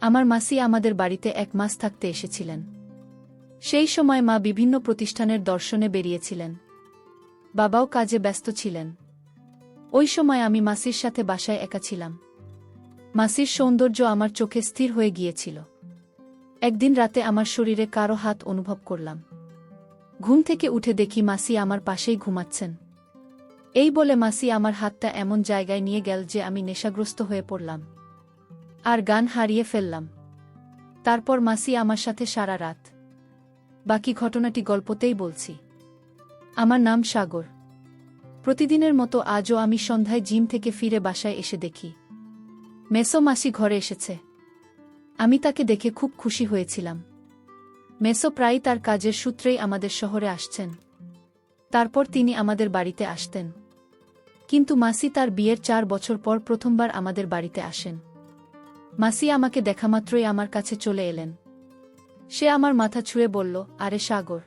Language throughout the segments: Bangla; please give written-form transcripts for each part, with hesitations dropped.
আমার মাসি আমাদের বাড়িতে 1 মাস থাকতে এসেছিলেন। সেই সময় মা বিভিন্ন প্রতিষ্ঠানের দর্শনে বেরিয়েছিলেন। বাবাও কাজে ব্যস্ত ছিলেন। ওই সময় আমি মাসির সাথে বাসায় একা ছিলাম। মাসির সৌন্দর্য আমার চোখে স্থির হয়ে গিয়েছিল। একদিন রাতে আমার শরীরে কারো হাত অনুভব করলাম। ঘুম থেকে উঠে দেখি মাসি আমার পাশেই ঘুমাচ্ছেন। এই বলে মাসি আমার হাতটা এমন জায়গায় নিয়ে গেল যে আমি নেশাগ্রস্ত হয়ে পড়লাম আর গান হারিয়ে ফেললাম। তারপর মাসি আমার সাথে সারা রাত। বাকি ঘটনাটি গল্পতেই বলছি। আমার নাম সাগর। প্রতিদিনের মতো আজও আমি সন্ধ্যায় জিম থেকে ফিরে বাসায় এসে দেখি মেসো মাসি ঘরে এসেছে। আমি তাকে দেখে খুব খুশি হয়েছিলাম। মেসো প্রায়ই তার কাজের সূত্রেই আমাদের শহরে আসছেন। তারপর তিনি আমাদের বাড়িতে আসতেন। কিন্তু মাসি তার বিয়ের 4 বছর পর প্রথমবার আমাদের বাড়িতে আসেন। মাসি আমাকে দেখামাত্রই আমার কাছে চলে এলেন। সে আমার মাথা ছুঁয়ে বলল, আরে সাগর,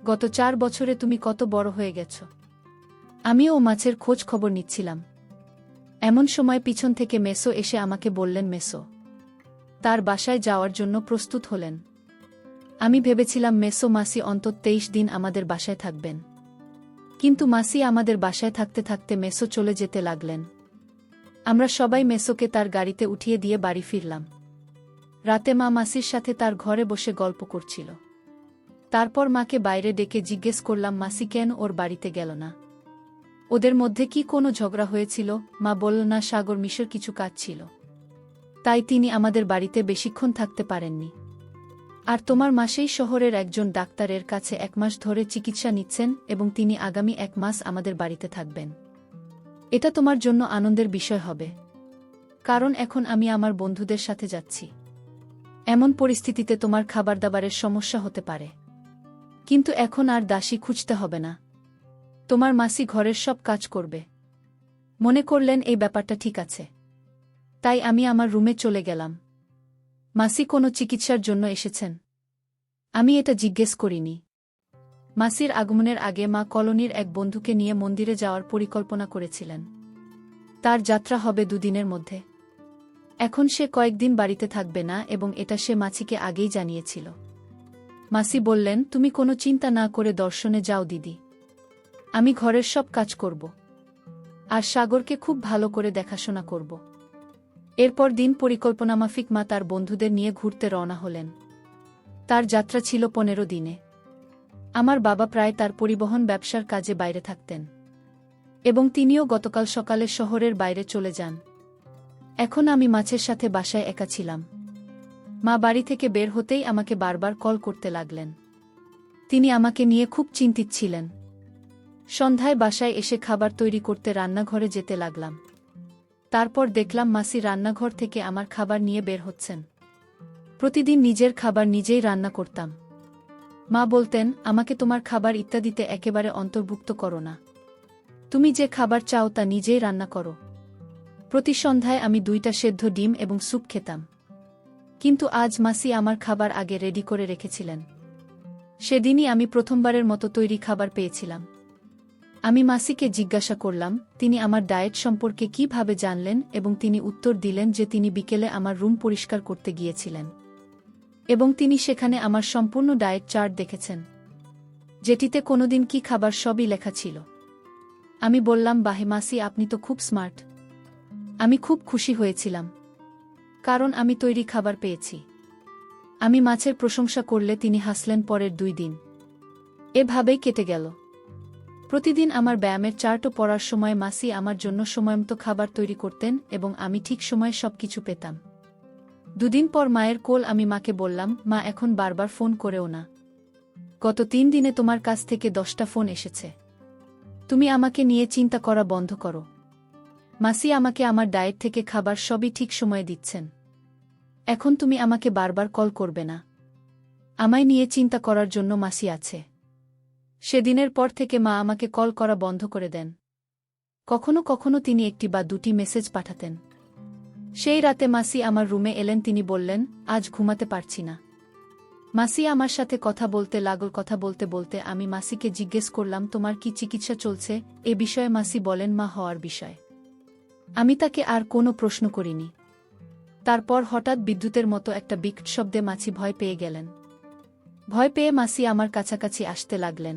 গত 4 বছরে তুমি কত বড় হয়ে গেছ। আমিও মাছের খোঁজ খবর নিচ্ছিলাম। এমন সময় পিছন থেকে মেসো এসে আমাকে বললেন মেসো তার বাসায় যাওয়ার জন্য প্রস্তুত হলেন। আমি ভেবেছিলাম মেসো মাসি অন্তত 23 দিন আমাদের বাসায় থাকবেন। কিন্তু মাসি আমাদের বাসায় থাকতে থাকতে মেসো চলে যেতে লাগলেন। আমরা সবাই মেসোকে তার গাড়িতে উঠিয়ে দিয়ে বাড়ি ফিরলাম। রাতে মা মাসির সাথে তার ঘরে বসে গল্প করছিল। তারপর মাকে বাইরে ডেকে জিজ্ঞেস করলাম মাসি কেন ওর বাড়িতে গেল না। ওদের মধ্যে কি কোনো ঝগড়া হয়েছিল? মা বলল না, সাগর মিশর কিছু কাজ ছিল, তাই তিনি আমাদের বাড়িতে বেশিক্ষণ থাকতে পারেননি। আর তোমার মাসেই শহরের একজন ডাক্তারের কাছে 1 মাস ধরে চিকিৎসা নিচ্ছেন এবং তিনি আগামী 1 মাস আমাদের বাড়িতে থাকবেন। এটা তোমার জন্য আনন্দের বিষয় হবে, কারণ এখন আমি আমার বন্ধুদের সাথে যাচ্ছি। এমন পরিস্থিতিতে তোমার খাবার দাবারের সমস্যা হতে পারে, কিন্তু এখন আর দাসী খুঁজতে হবে না। তোমার মাসি ঘরের সব কাজ করবে। মনে করলেন এই ব্যাপারটা ঠিক আছে, তাই আমি আমার রুমে চলে গেলাম। মাসি কোনো চিকিৎসার জন্য এসেছেন? আমি এটা জিজ্ঞেস করিনি। মাসির আগমনের আগে মা কলোনির এক বন্ধুকে নিয়ে মন্দিরে যাওয়ার পরিকল্পনা করেছিলেন। তার যাত্রা হবে 2 দিনের মধ্যে। এখন সে কয়েকদিন বাড়িতে থাকবে না এবং এটা সে মাছিকে আগেই জানিয়েছিল। মাসি বললেন, তুমি কোনো চিন্তা না করে দর্শনে যাও দিদি, আমি ঘরের সব কাজ করব আর সাগরকে খুব ভালো করে দেখাশোনা করব। এরপর দিন পরিকল্পনামাফিক মা তার বন্ধুদের নিয়ে ঘুরতে রওনা হলেন। তার যাত্রা ছিল 15 দিনে। আমার বাবা প্রায় তার পরিবহন ব্যবসার কাজে বাইরে থাকতেন এবং তিনিও গতকাল সকালে শহরের বাইরে চলে যান। এখন আমি মাছের সাথে বাসায় একা ছিলাম। মা বাড়ি থেকে বের হতেই আমাকে বারবার কল করতে লাগলেন। তিনি আমাকে নিয়ে খুব চিন্তিত ছিলেন। সন্ধ্যায় বাসায় এসে খাবার তৈরি করতে রান্নাঘরে যেতে লাগলাম। তারপর দেখলাম মাসি রান্নাঘর থেকে আমার খাবার নিয়ে বের হচ্ছেন। প্রতিদিন নিজের খাবার নিজেই রান্না করতাম। মা বলতেন, আমাকে তোমার খাবার ইত্যাদিতে একেবারে অন্তর্ভুক্ত করো না। তুমি যে খাবার চাও তা নিজেই রান্না করো। প্রতি সন্ধ্যায় আমি 2টা সেদ্ধ ডিম এবং স্যুপ খেতাম। কিন্তু আজ মাসি আমার খাবার আগে রেডি করে রেখেছিলেন। সেদিনই আমি প্রথমবারের মতো তৈরি খাবার পেয়েছিলাম। আমি মাসিকে জিজ্ঞাসা করলাম তিনি আমার ডায়েট সম্পর্কে কিভাবে জানলেন এবং তিনি উত্তর দিলেন যে তিনি বিকেলে আমার রুম পরিষ্কার করতে গিয়েছিলেন এবং তিনি সেখানে আমার সম্পূর্ণ ডায়েট চার্ট দেখেছেন, যেটিতে কোনোদিন কি খাবার সবই লেখা ছিল। আমি বললাম, বাহে মাসি, আপনি তো খুব স্মার্ট। আমি খুব খুশি হয়েছিলাম, কারণ আমি তৈরি খাবার পেয়েছি। আমি মাছের প্রশংসা করলে তিনি হাসলেন। পরের 2 দিন এভাবেই কেটে গেল। প্রতিদিন আমার ব্যায়ামের চার্টও পড়ার সময় মাসি আমার জন্য সময়মতো খাবার তৈরি করতেন এবং আমি ঠিক সময়ে সবকিছু পেতাম। 2 দিন পর মায়ের কোল। আমি মাকে বললাম, মা, এখন বারবার ফোন করেও না। গত 3 দিনে তোমার কাছ থেকে 10টা ফোন এসেছে। তুমি আমাকে নিয়ে চিন্তা করা বন্ধ করো। মাসি আমাকে আমার ডায়েট থেকে খাবার সবই ঠিক সময়ে দিচ্ছেন। এখন তুমি আমাকে বারবার কল করবে না। আমায় নিয়ে চিন্তা করার জন্য মাসি আছে। সেদিনের পর থেকে মা আমাকে কল করা বন্ধ করে দেন। কখনো কখনো তিনি 1টি বা 2টি মেসেজ পাঠাতেন। সেই রাতে মাসি আমার রুমে এলেন। তিনি বললেন, আজ ঘুমাতে পারছি না। মাসি আমার সাথে কথা বলতে লাগল। কথা বলতে বলতে আমি মাসিকে জিজ্ঞেস করলাম, তোমার কি চিকিৎসা চলছে? এ বিষয়ে মাসি বলেন, মা হওয়ার বিষয়ে। আমি তাকে আর কোনো প্রশ্ন করিনি। তারপর হঠাৎ বিদ্যুতের মতো একটা বিকট শব্দে মাছি ভয় পেয়ে গেলেন। ভয় পেয়ে মাছি আমার কাছাকাছি আসতে লাগলেন।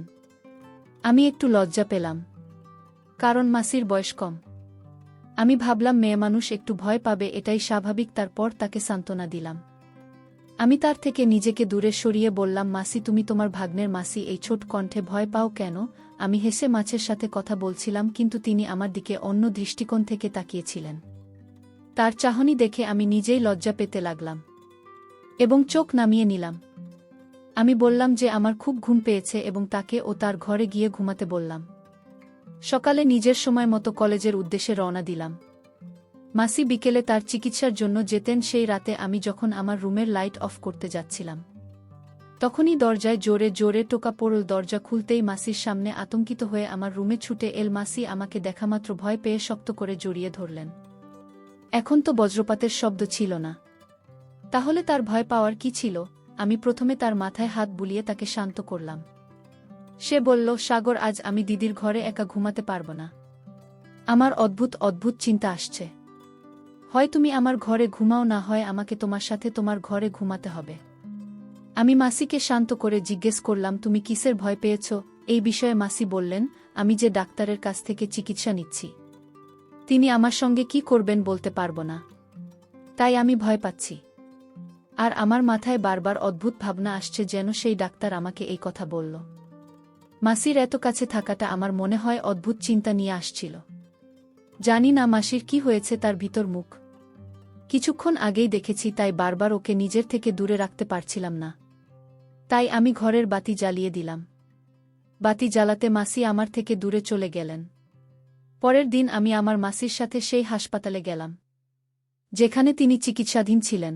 আমি একটু লজ্জা পেলাম, কারণ মাছির বয়স কম। আমি ভাবলাম মেয়েমানুষ একটু ভয় পাবে, এটাই স্বাভাবিক। তারপর তাকে সান্ত্বনা দিলাম। আমি তার থেকে নিজেকে দূরে সরিয়ে বললাম, মাছি তুমি তোমার ভাগ্নের মাছি, এই ছোট কণ্ঠে ভয় পাও কেন? আমি হেসে মাছের সাথে কথা বলছিলাম, কিন্তু তিনি আমার দিকে অন্য দৃষ্টিকোণ থেকে তাকিয়েছিলেন। তার চাহনি দেখে আমি নিজেই লজ্জা পেতে লাগলাম এবং চোখ নামিয়ে নিলাম। আমি বললাম যে আমার খুব ঘুম পেয়েছে এবং তাকে ও তার ঘরে গিয়ে ঘুমাতে বললাম। সকালে নিজের সময় মতো কলেজের উদ্দেশ্যে রওনা দিলাম। মাসি বিকেলে তার চিকিৎসার জন্য যেতেন। সেই রাতে আমি যখন আমার রুমের লাইট অফ করতে যাচ্ছিলাম, তখনই দরজায় জোরে জোরে টোকা পড়ল। দরজা খুলতেই মাসির সামনে আতঙ্কিত হয়ে আমার রুমে ছুটে এল। মাসি আমাকে দেখামাত্র ভয় পেয়ে শক্ত করে জড়িয়ে ধরলেন। এখন তো বজ্রপাতের শব্দ ছিল না, তাহলে তার ভয় পাওয়ার কি ছিল? আমি প্রথমে তার মাথায় হাত বুলিয়ে তাকে শান্ত করলাম। সে বলল, সাগর, আজ আমি দিদির ঘরে একা ঘুমাতে পারব না। আমার অদ্ভুত অদ্ভুত চিন্তা আসছে। হয় তুমি আমার ঘরে ঘুমাও, না হয় আমাকে তোমার সাথে তোমার ঘরে ঘুমাতে হবে। আমি মাসিকে শান্ত করে জিজ্ঞেস করলাম, তুমি কিসের ভয় পেয়েছ? এই বিষয়ে মাসি বললেন, আমি যে ডাক্তারের কাছ থেকে চিকিৎসা নিচ্ছি, তিনি আমার সঙ্গে কি করবেন বলতে পারব না, তাই আমি ভয় পাচ্ছি। আর আমার মাথায় বারবার অদ্ভুত ভাবনা আসছে, যেন সেই ডাক্তার আমাকে এই কথা বলল। মাসির এত কাছে থাকাটা আমার মনে হয় অদ্ভুত চিন্তা নিয়ে আসছিল। জানি না মাসির কি হয়েছে, তার ভিতর মুখ কিছুক্ষণ আগেই দেখেছি, তাই বারবার ওকে নিজের থেকে দূরে রাখতে পারছিলাম না। তাই আমি ঘরের বাতি জ্বালিয়ে দিলাম। বাতি জ্বালাতে মাসি আমার থেকে দূরে চলে গেলেন। পরের দিন আমি আমার মাসির সাথে সেই হাসপাতালে গেলাম যেখানে তিনি চিকিৎসাধীন ছিলেন।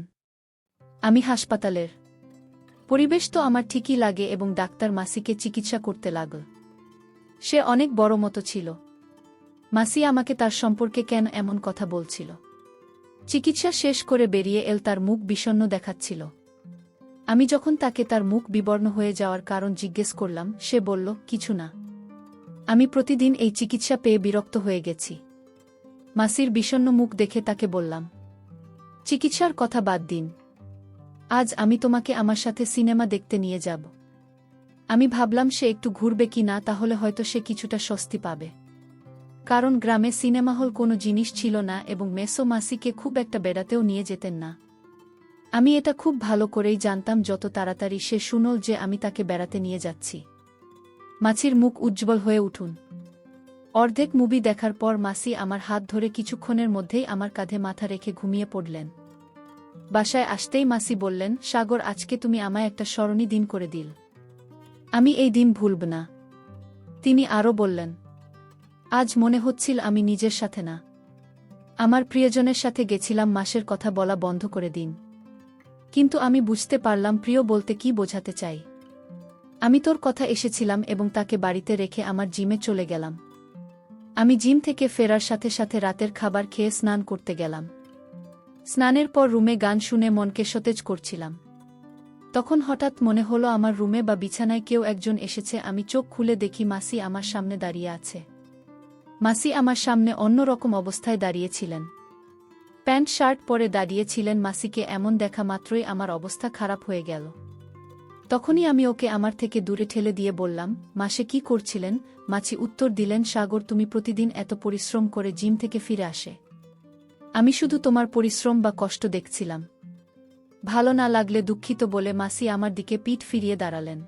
আমি হাসপাতালের পরিবেশ তো আমার ঠিকই লাগে এবং ডাক্তার মাসিকে চিকিৎসা করতে লাগল। সে অনেক বড় মতো ছিল। মাসি আমাকে তার সম্পর্কে কেন এমন কথা বলছিল। চিকিৎসা শেষ করে বেরিয়ে এল, তার মুখ বিষণ্ণ দেখাচ্ছিল। আমি যখন তাকে তার মুখ বিবর্ণ হয়ে যাওয়ার কারণ জিজ্ঞেস করলাম, সে বলল, কিছু না, আমি প্রতিদিন এই চিকিৎসা পেয়ে বিরক্ত হয়ে গেছি। মাসির বিষণ্ণ মুখ দেখে তাকে বললাম, চিকিৎসার কথা বাদ দিন, আজ আমি তোমাকে আমার সাথে সিনেমা দেখতে নিয়ে যাব। আমি ভাবলাম সে একটু ঘুরবে কি না, তাহলে হয়তো সে কিছুটা স্বস্তি পাবে। কারণ গ্রামে সিনেমা হল কোনো জিনিস ছিল না এবং মেসো মাসিকে খুব একটা বেড়াতেও নিয়ে যেতেন না। আমি এটা খুব ভালো করেই জানতাম, যত তাড়াতাড়ি সে শুনল যে আমি তাকে বেড়াতে নিয়ে যাচ্ছি, মাছির মুখ উজ্জ্বল হয়ে উঠুন। অর্ধেক মুভি দেখার পর মাসি আমার হাত ধরে কিছুক্ষণের মধ্যেই আমার কাঁধে মাথা রেখে ঘুমিয়ে পড়লেন। বাসায় আসতেই মাসি বললেন, সাগর, আজকে তুমি আমায় একটা স্মরণী দিন করে দিল, আমি এই দিন ভুলব না। তিনি আরও বললেন, আজ মনে হচ্ছিল আমি নিজের সাথে না, আমার প্রিয়জনের সাথে গেছিলাম। মাসের কথা বলা বন্ধ করে দিন। কিন্তু আমি বুঝতে পারলাম প্রিয় বলতে কি বোঝাতে চাই। আমি তোর কথা এসেছিলাম এবং তাকে বাড়িতে রেখে আমার জিমে চলে গেলাম। আমি জিম থেকে ফেরার সাথে সাথে রাতের খাবার খেয়ে স্নান করতে গেলাম। স্নানের পর রুমে গান শুনে মনকে সতেজ করছিলাম। তখন হঠাৎ মনে হলো আমার রুমে বা বিছানায় কেউ একজন এসেছে। আমি চোখ খুলে দেখি মাসি আমার সামনে দাঁড়িয়ে আছে। মাসি আমার সামনে অন্যরকম অবস্থায় দাঁড়িয়েছিলেন, প্যান্ট শার্ট পরে দাঁড়িয়েছিলেন। মাসিকে এমন দেখা মাত্রই আমার অবস্থা খারাপ হয়ে গেল। তখনই আমি ওকে আমার থেকে দূরে ঠেলে দিয়ে বললাম, মাসে কি করছিলেন? মাছি উত্তর দিলেন, সাগর, তুমি প্রতিদিন এত পরিশ্রম করে জিম থেকে ফিরে আসে, আমি শুধু তোমার পরিশ্রম বা কষ্ট দেখছিলাম। ভালো না লাগলে দুঃখিত বলে মাসি আমার দিকে পিঠ ফিরিয়ে দাঁড়ালেন।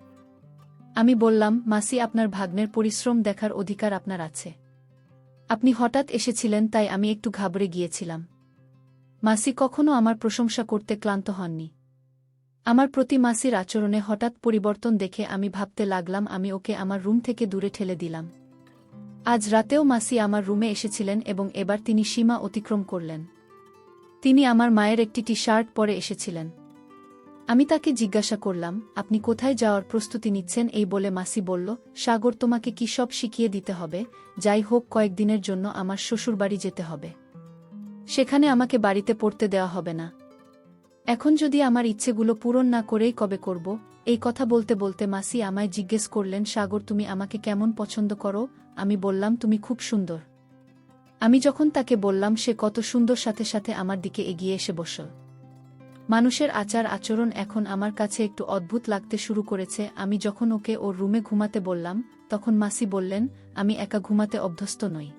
আমি বললাম, মাসি, আপনার ভাগ্নের পরিশ্রম দেখার অধিকার আপনার আছে। আপনি হঠাৎ এসেছিলেন, তাই আমি একটু ঘাবড়ে গিয়েছিলাম। মাসি কখনো আমার প্রশংসা করতে ক্লান্ত হননি। আমার প্রতি মাসির আচরণে হঠাৎ পরিবর্তন দেখে আমি ভাবতে লাগলাম আমি ওকে আমার রুম থেকে দূরে ঠেলে দিলাম। আজ রাতেও মাসি আমার রুমে এসেছিলেন এবং এবার তিনি সীমা অতিক্রম করলেন। তিনি আমার মায়ের একটি টি শার্ট পরে এসেছিলেন। আমি তাকে জিজ্ঞাসা করলাম, আপনি কোথায় যাওয়ার প্রস্তুতি নিচ্ছেন? এই বলে মাসি বলল, সাগর, তোমাকে কি সব শিখিয়ে দিতে হবে? যাই হোক, কয়েকদিনের জন্য আমার শ্বশুরবাড়ি যেতে হবে। সেখানে আমাকে বাড়িতে পড়তে দেওয়া হবে না। এখন যদি আমার ইচ্ছেগুলো পূরণ না করেই কবে করব? এই কথা বলতে বলতে মাসি আমায় জিজ্ঞেস করলেন, সাগর, তুমি আমাকে কেমন পছন্দ করো? আমি বললাম, তুমি খুব সুন্দর। আমি যখন তাকে বললাম সে কত সুন্দর সাথে সাথে আমার দিকে এগিয়ে এসে বসল। মানুষের আচার আচরণ এখন আমার কাছে একটু অদ্ভুত লাগতে শুরু করেছে। আমি যখন ওকে ওর রুমে ঘুমাতে বললাম, তখন মাসি বললেন, আমি একা ঘুমাতে অভ্যস্ত নই।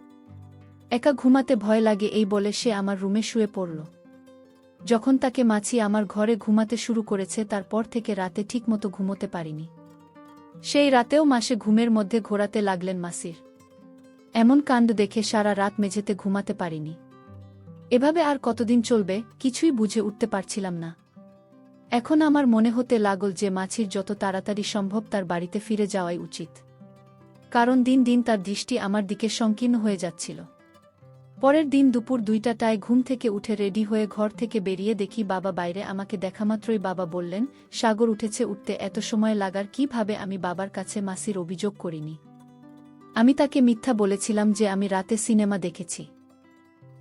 একা ঘুমাতে ভয় লাগে এই বলে সে আমার রুমে শুয়ে পড়ল। যখন তাকে মাছি আমার ঘরে ঘুমাতে শুরু করেছে তারপর থেকে রাতে ঠিকমতো ঘুমোতে পারিনি। সেই রাতেও মাসে ঘুমের মধ্যে ঘোরাতে লাগলেন মাসির। এমন কাণ্ড দেখে সারা রাত মেঝেতে ঘুমাতে পারিনি। এভাবে আর কতদিন চলবে কিছুই বুঝে উঠতে পারছিলাম না। এখন আমার মনে হতে লাগল যে মাছির যত তাড়াতাড়ি সম্ভব তার বাড়িতে ফিরে যাওয়াই উচিত। কারণ দিন দিন তার দৃষ্টি আমার দিকে সংকীর্ণ হয়ে যাচ্ছিল। পরের দিন দুপুর 2টায় ঘুম থেকে উঠে রেডি হয়ে ঘর থেকে বেরিয়ে দেখি বাবা বাইরে। আমাকে দেখামাত্রই বাবা বললেন, সাগর উঠেছে, উঠতে এত সময় লাগার কিভাবে? আমি বাবার কাছে মাসির অভিযোগ করিনি। আমি তাকে মিথ্যা বলেছিলাম যে আমি রাতে সিনেমা দেখেছি,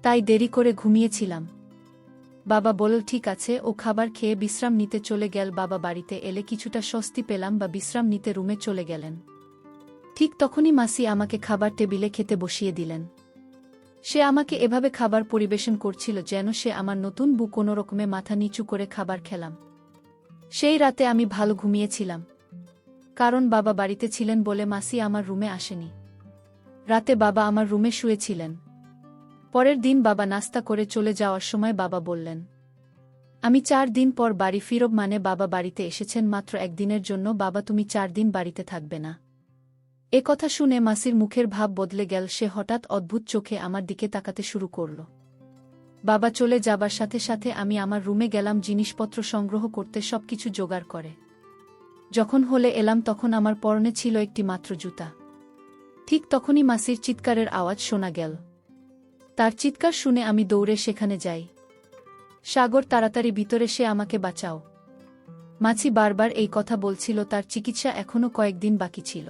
তাই দেরি করে ঘুমিয়েছিলাম। বাবা বলল, ঠিক আছে। ও খাবার খেয়ে বিশ্রাম নিতে চলে গেল। বাবা বাড়িতে এলে কিছুটা স্বস্তি পেলাম বা বিশ্রাম নিতে রুমে চলে গেলেন। ঠিক তখনই মাসি আমাকে খাবার টেবিলে খেতে বসিয়ে দিলেন। সে আমাকে এভাবে খাবার পরিবেশন করছিল যেন সে আমার নতুন বউ। কোনোরকমে মাথা নিচু করে খাবার খেলাম। সেই রাতে আমি ভালো ঘুমিয়েছিলাম, কারণ বাবা বাড়িতে ছিলেন বলে মাসি আমার রুমে আসেনি। রাতে বাবা আমার রুমে শুয়েছিলেন। পরের দিন বাবা নাস্তা করে চলে যাওয়ার সময় বাবা বললেন, আমি 4 দিন পর বাড়ি ফিরব। মানে বাবা বাড়িতে এসেছেন মাত্র একদিনের জন্য। বাবা, তুমি 4 দিন বাড়িতে থাকবে না? এ কথা শুনে মাসির মুখের ভাব বদলে গেল। সে হঠাৎ অদ্ভুত চোখে আমার দিকে তাকাতে শুরু করল। বাবা চলে যাবার সাথে সাথে আমি আমার রুমে গেলাম জিনিসপত্র সংগ্রহ করতে, সবকিছু জোগাড় করে। যখন হলে এলাম তখন আমার পরনে ছিল একটি মাত্র জুতা। ঠিক তখনই মাসির চিৎকারের আওয়াজ শোনা গেল। তার চিৎকার শুনে আমি দৌড়ে সেখানে যাই। সাগর, তাড়াতাড়ি ভিতরে, সে আমাকে বাঁচাও। মাছি বারবার এই কথা বলছিল। তার চিকিৎসা এখনও কয়েকদিন বাকি ছিল,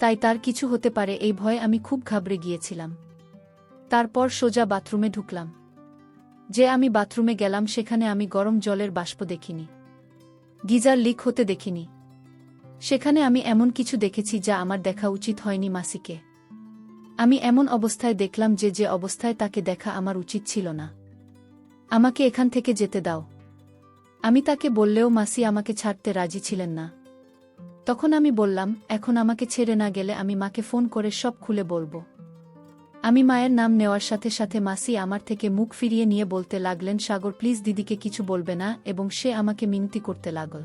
তাই তার কিছু হতে পারে এই ভয়ে আমি খুব ঘাবড়ে গিয়েছিলাম। তারপর সোজা বাথরুমে ঢুকলাম। যে আমি বাথরুমে গেলাম সেখানে আমি গরম জলের বাষ্প দেখিনি, গিজার লিক হতে দেখিনি। সেখানে আমি এমন কিছু দেখেছি যা আমার দেখা উচিত হয়নি মাসিকে। আমি এমন অবস্থায় দেখলাম যে অবস্থায় তাকে দেখা আমার উচিত ছিল না। আমাকে এখান থেকে যেতে দাও। আমি তাকে বললেও মাসি আমাকে ছাড়তে রাজি ছিলেন না। তখন আমি বললাম, এখন আমাকে ছেড়ে না গেলে আমি মাকে ফোন করে সব খুলে বলবো। আমি মায়ের নাম নেওয়ার সাথে সাথে মাসি আমার থেকে মুখ ফিরিয়ে নিয়ে বলতে লাগলেন, সাগর প্লিজ, দিদিকে কিছু বলবে না। এবং সে আমাকে মিনতি করতে লাগল।